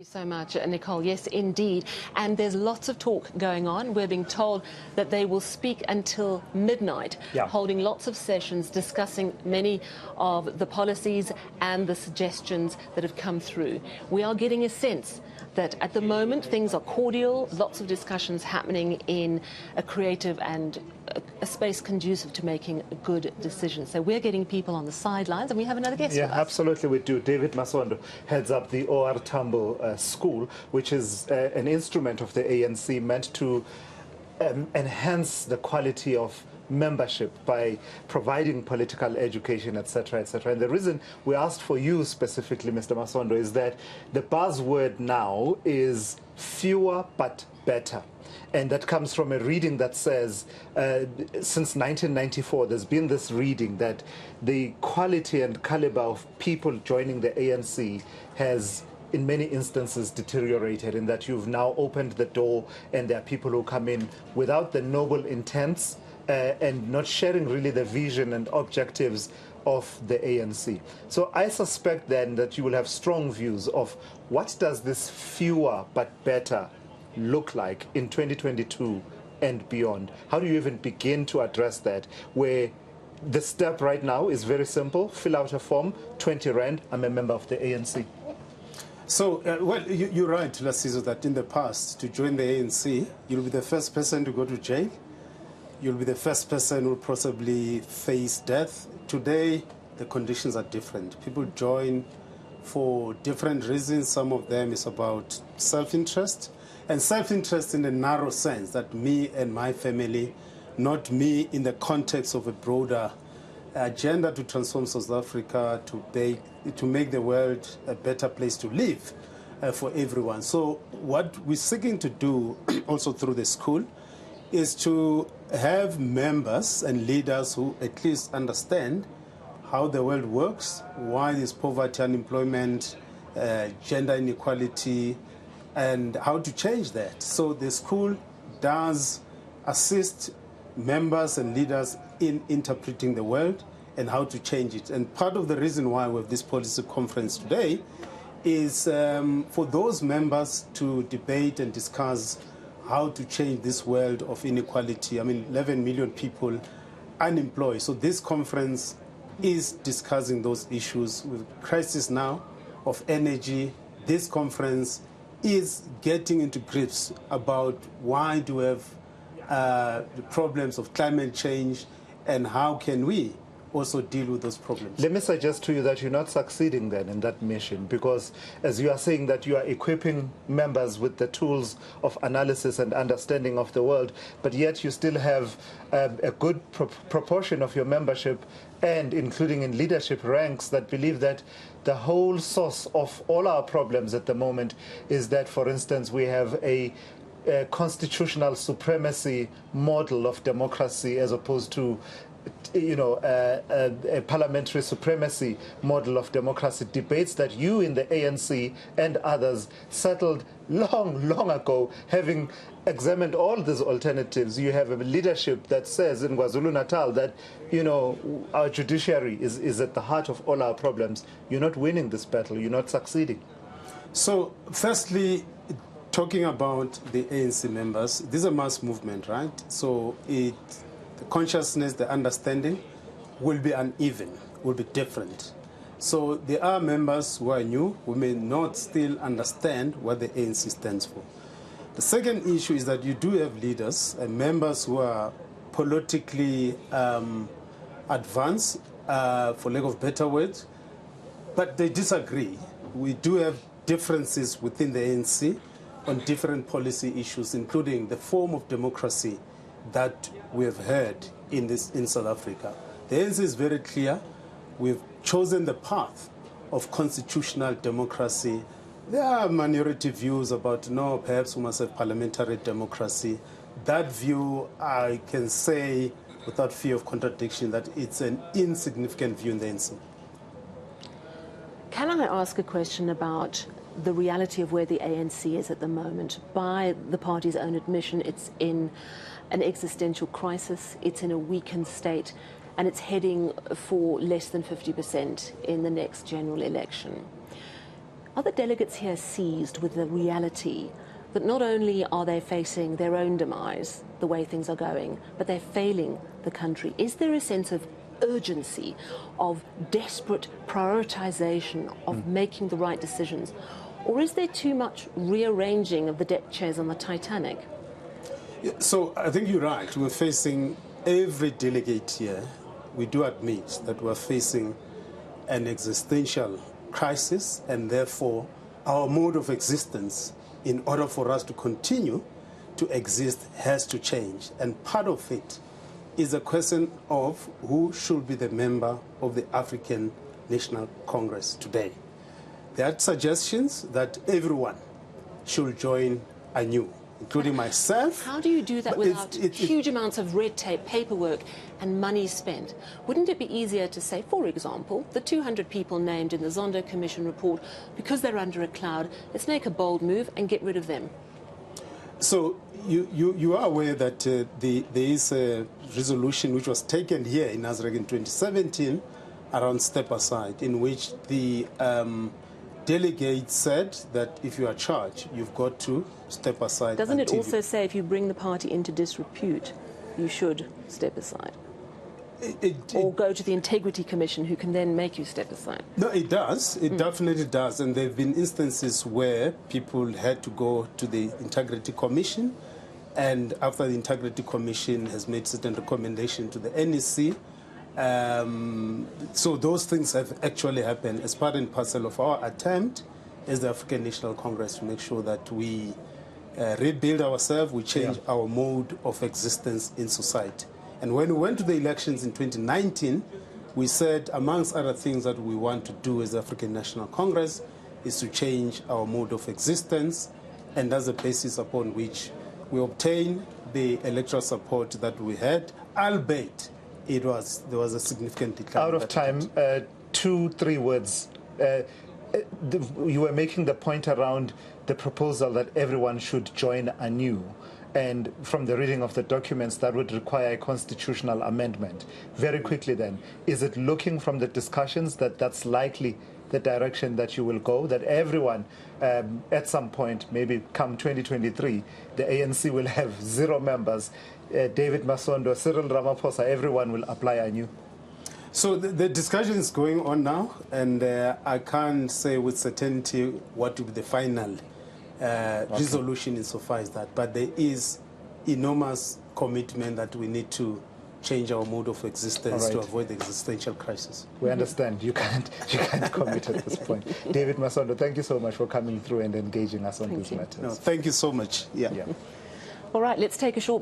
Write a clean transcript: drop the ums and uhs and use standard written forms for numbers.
Thank you so much, Nicole. Yes, indeed. And there's lots of talk going on. We're being told that they will speak until midnight, holding lots of sessions discussing many of the policies and the suggestions that have come through. We are getting a sense that at the moment things are cordial, lots of discussions happening in a creative and a space conducive to making good decisions. So we're getting people on the sidelines, and we have another guest with us. Yeah, absolutely we do. David Masondo heads up the OR Tambo School, which is an instrument of the ANC meant to enhance the quality of membership by providing political education, etc., etc. And the reason we asked for you specifically, Mr. Masondo, is that the buzzword now is fewer but better. And that comes from a reading that says, since 1994, there's been this reading that the quality and caliber of people joining the ANC has in many instances deteriorated, in that you've now opened the door and there are people who come in without the noble intents and not sharing really the vision and objectives of the ANC. So I suspect then that you will have strong views of what does this fewer but better look like in 2022 and beyond. How do you even begin to address that, where the step right now is very simple: fill out a form, 20 Rand, I'm a member of the ANC. So, well, you're right, Thulasizwe, that in the past, to join the ANC, you'll be the first person to go to jail. You'll be the first person who will possibly face death. Today, the conditions are different. People join for different reasons. Some of them is about self-interest, and self-interest in a narrow sense, that me and my family, not me in the context of a broader agenda to transform South Africa, to make the world a better place to live for everyone. So what we're seeking to do also through the school is to have members and leaders who at least understand how the world works, why there's poverty, unemployment, gender inequality, and how to change that. So the school does assist members and leaders in interpreting the world and how to change it. And part of the reason why we have this policy conference today is for those members to debate and discuss how to change this world of inequality. I mean, 11 million people unemployed. So this conference is discussing those issues. With crisis now of energy, this conference is getting into grips about why do we have the problems of climate change and how can we also deal with those problems. Let me suggest to you that you're not succeeding then in that mission, because as you are saying that you are equipping members with the tools of analysis and understanding of the world, but yet you still have a good proportion of your membership, and including in leadership ranks, that believe that the whole source of all our problems at the moment is that, for instance, we have a constitutional supremacy model of democracy as opposed to a parliamentary supremacy model of democracy, debates that you in the ANC and others settled long ago, having examined all these alternatives. You have a leadership that says in KwaZulu-Natal that, our judiciary is at the heart of all our problems. You're not winning this battle. You're not succeeding. So, firstly, talking about the ANC members, this is a mass movement, right? So the consciousness, the understanding will be uneven, will be different. So there are members who are new, who may not still understand what the ANC stands for. The second issue is that you do have leaders and members who are politically advanced, for lack of better words, but they disagree. We do have differences within the ANC on different policy issues, including the form of democracy that we have heard in South Africa. The ANC is very clear. We've chosen the path of constitutional democracy. There are minority views about, no, perhaps we must have parliamentary democracy. That view, I can say without fear of contradiction, that it's an insignificant view in the ANC. Can I ask a question about the reality of where the ANC is at the moment? By the party's own admission, it's in an existential crisis, it's in a weakened state, and it's heading for less than 50% in the next general election. Are the delegates here seized with the reality that not only are they facing their own demise, the way things are going, but they're failing the country? Is there a sense of urgency, of desperate prioritization, of making the right decisions? Or is there too much rearranging of the deck chairs on the Titanic? Yeah, so I think you're right. We're facing, every delegate here, we do admit that we're facing an existential crisis, and therefore our mode of existence, in order for us to continue to exist, has to change. And part of it is a question of who should be the member of the African National Congress today. There are suggestions that everyone should join anew, including myself. How do you do that without huge amounts of red tape, paperwork and money spent? Wouldn't it be easier to say, for example, the 200 people named in the Zondo Commission report, because they're under a cloud, let's make a bold move and get rid of them? So you are aware that there is a resolution which was taken here in Nasrec in 2017 around step aside, in which the delegates said that if you are charged, you've got to step aside. Doesn't it also say if you bring the party into disrepute, you should step aside? Or go to the Integrity Commission, who can then make you step aside? No, it does. It definitely does. And there have been instances where people had to go to the Integrity Commission, and after the Integrity Commission has made certain recommendations to the NEC, so those things have actually happened as part and parcel of our attempt as the African National Congress to make sure that we rebuild ourselves, we change our mode of existence in society. And when we went to the elections in 2019, we said, amongst other things that we want to do as the African National Congress is to change our mode of existence, and that's the basis upon which we obtained the electoral support that we had, albeit there was a significant decline. Out of time, 2-3 words. You were making the point around the proposal that everyone should join anew. And from the reading of the documents, that would require a constitutional amendment. Very quickly then, is it looking from the discussions that that's likely the direction that you will go, that everyone at some point, maybe come 2023, the ANC will have 0 members, David Masondo, Cyril Ramaphosa, everyone will apply anew? So the discussion is going on now, and I can't say with certainty what will be the final resolution insofar as that, but there is enormous commitment that we need to change our mode of existence to avoid the existential crisis. We understand you can't commit at this point. David Masondo, thank you so much for coming through and engaging us on these matters. No, thank you so much. Yeah. All right, let's take a short